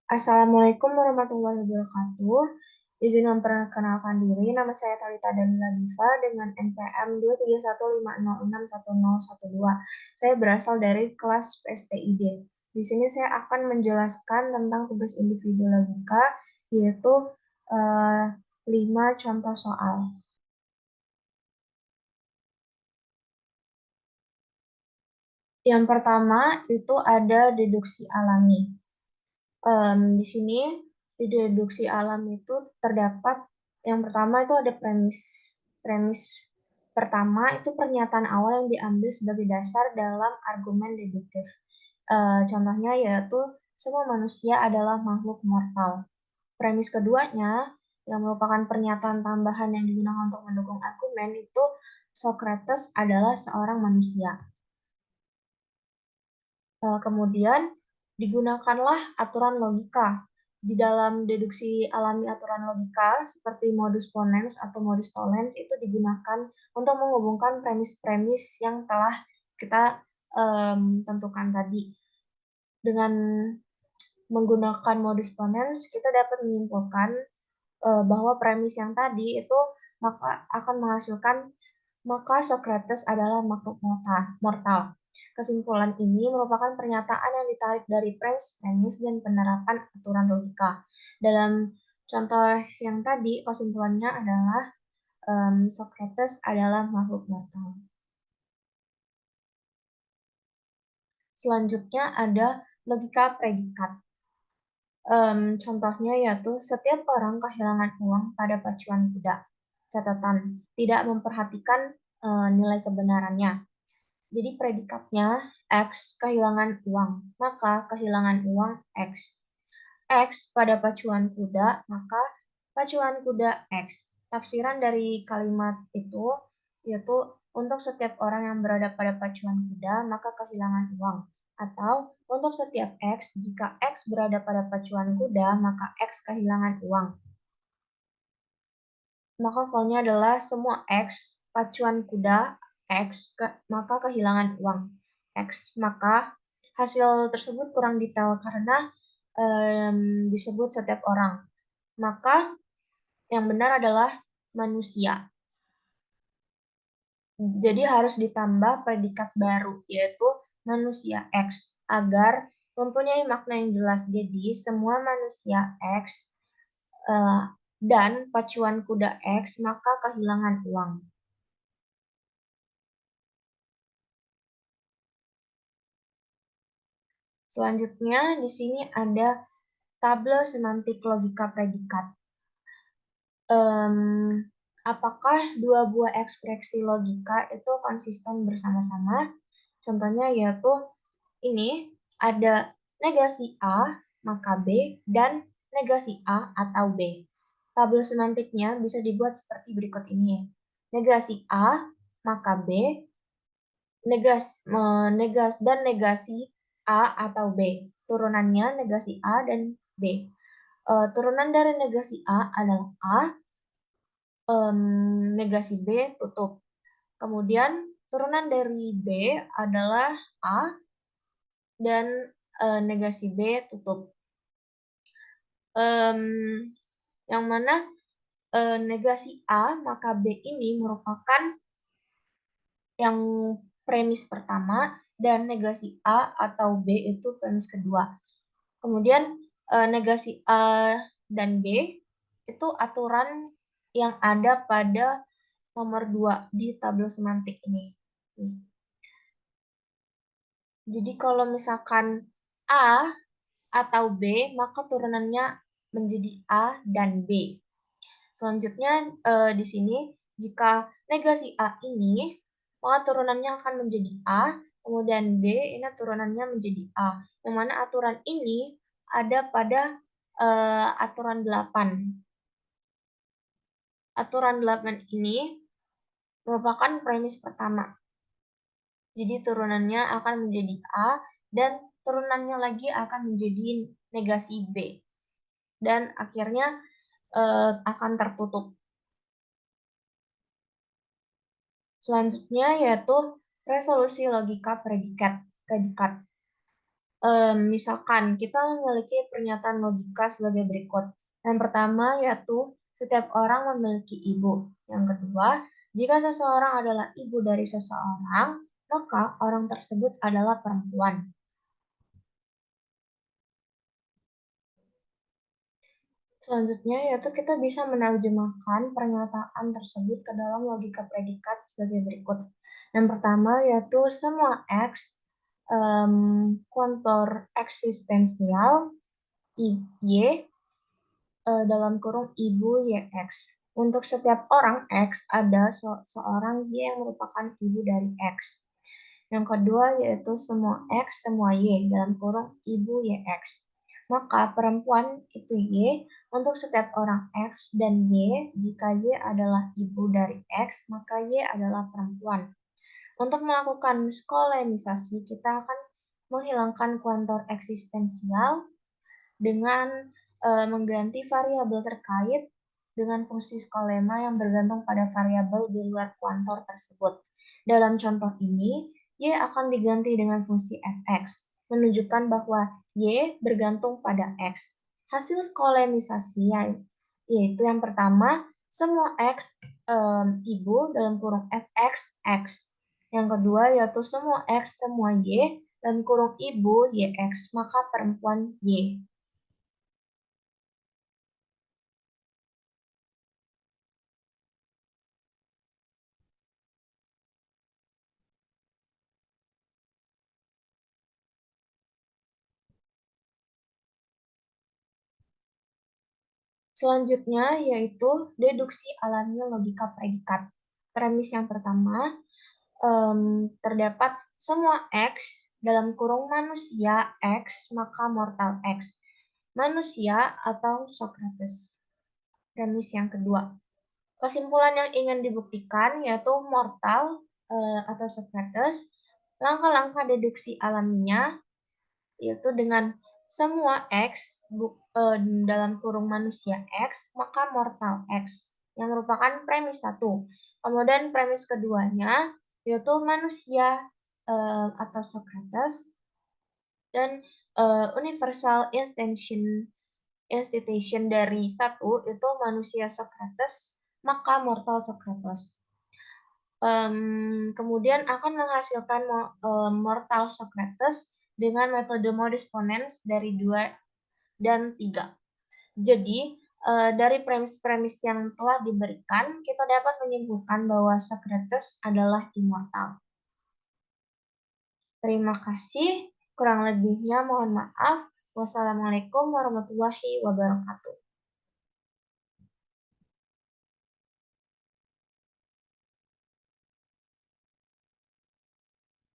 Assalamualaikum warahmatullahi wabarakatuh. Izin memperkenalkan diri, nama saya Thalita Danila Diva dengan NPM 23150611012. Saya berasal dari kelas PSTID. Di sini saya akan menjelaskan tentang tugas individu logika, yaitu 5 contoh soal. Yang pertama itu ada deduksi alami. Di sini di deduksi alam itu terdapat yang pertama itu ada premis. Premis pertama itu pernyataan awal yang diambil sebagai dasar dalam argumen deduktif. Contohnya yaitu semua manusia adalah makhluk mortal. Premis keduanya yang merupakan pernyataan tambahan yang digunakan untuk mendukung argumen itu Socrates adalah seorang manusia. Kemudian digunakanlah aturan logika. Di dalam deduksi alami aturan logika, seperti modus ponens atau modus tollens, itu digunakan untuk menghubungkan premis-premis yang telah kita tentukan tadi. Dengan menggunakan modus ponens, kita dapat menyimpulkan bahwa premis yang tadi itu maka akan menghasilkan maka Socrates adalah makhluk mortal. Kesimpulan ini merupakan pernyataan yang ditarik dari premis dan penerapan aturan logika. Dalam contoh yang tadi, kesimpulannya adalah Socrates adalah makhluk mortal. Selanjutnya ada logika predikat. Contohnya yaitu setiap orang kehilangan uang pada pacuan kuda. Catatan, tidak memperhatikan nilai kebenarannya. Jadi predikatnya X kehilangan uang, maka kehilangan uang X. X pada pacuan kuda, maka pacuan kuda X. Tafsiran dari kalimat itu yaitu untuk setiap orang yang berada pada pacuan kuda, maka kehilangan uang. Atau untuk setiap X, jika X berada pada pacuan kuda, maka X kehilangan uang. Maka value-nya adalah semua X pacuan kuda X, maka kehilangan uang X. Maka hasil tersebut kurang detail karena disebut setiap orang. Maka yang benar adalah manusia. Jadi harus ditambah predikat baru, yaitu manusia X, agar mempunyai makna yang jelas. Jadi semua manusia X dan pacuan kuda X, maka kehilangan uang. Selanjutnya di sini ada tabel semantik logika predikat. Apakah dua buah ekspresi logika itu konsisten bersama-sama? Contohnya yaitu ini ada negasi A maka B dan negasi A atau B. Tabel semantiknya bisa dibuat seperti berikut ini. Negasi A maka B, negasi A atau B. Turunannya negasi A dan B. Turunan dari negasi A adalah A, negasi B tutup. Kemudian turunan dari B adalah A dan negasi B tutup. Yang mana negasi A maka B ini merupakan yang premis pertama dan negasi A atau B itu premis kedua. Kemudian negasi A dan B itu aturan yang ada pada nomor 2 di tabel semantik ini. Jadi kalau misalkan A atau B, maka turunannya menjadi A dan B. Selanjutnya di sini jika negasi A ini, maka turunannya akan menjadi A, kemudian B ini turunannya menjadi A. Yang mana aturan ini ada pada aturan 8. Aturan 8 ini merupakan premis pertama. Jadi turunannya akan menjadi A dan turunannya lagi akan menjadi negasi B. Dan akhirnya akan tertutup. Selanjutnya yaitu resolusi logika predikat. Misalkan kita memiliki pernyataan logika sebagai berikut. Yang pertama yaitu setiap orang memiliki ibu. Yang kedua, jika seseorang adalah ibu dari seseorang, maka orang tersebut adalah perempuan. Selanjutnya yaitu kita bisa menerjemahkan pernyataan tersebut ke dalam logika predikat sebagai berikut. Yang pertama yaitu semua X kontor eksistensial Y dalam kurung ibu YX. Untuk setiap orang X ada seorang Y yang merupakan ibu dari X. Yang kedua yaitu semua X, semua Y dalam kurung ibu YX. Maka perempuan itu Y untuk setiap orang X dan Y, jika Y adalah ibu dari X, maka Y adalah perempuan. Untuk melakukan skolemisasi, kita akan menghilangkan kuantor eksistensial dengan mengganti variabel terkait dengan fungsi skolema yang bergantung pada variabel di luar kuantor tersebut. Dalam contoh ini, Y akan diganti dengan fungsi fx, menunjukkan bahwa Y bergantung pada X. Hasil skolemisasi yaitu yang pertama, semua X ibu dalam kurung fx X. Yang kedua yaitu semua X semua Y dalam kurung ibu YX, maka perempuan Y. Selanjutnya yaitu deduksi alami logika predikat. Premis yang pertama, terdapat semua X dalam kurung manusia X, maka mortal X. Manusia atau Socrates. Premis yang kedua, kesimpulan yang ingin dibuktikan yaitu mortal atau Socrates. Langkah-langkah deduksi alaminya yaitu dengan semua X dalam kurung manusia X, maka mortal X, yang merupakan premis satu. Kemudian premis keduanya, yaitu manusia atau Socrates, dan universal institution dari satu, itu manusia Socrates, maka mortal Socrates. Kemudian akan menghasilkan mortal Socrates dengan metode modus ponens dari 2 dan 3. Jadi, dari premis-premis yang telah diberikan, kita dapat menyimpulkan bahwa Socrates adalah immortal. Terima kasih, kurang lebihnya mohon maaf. Wassalamualaikum warahmatullahi wabarakatuh.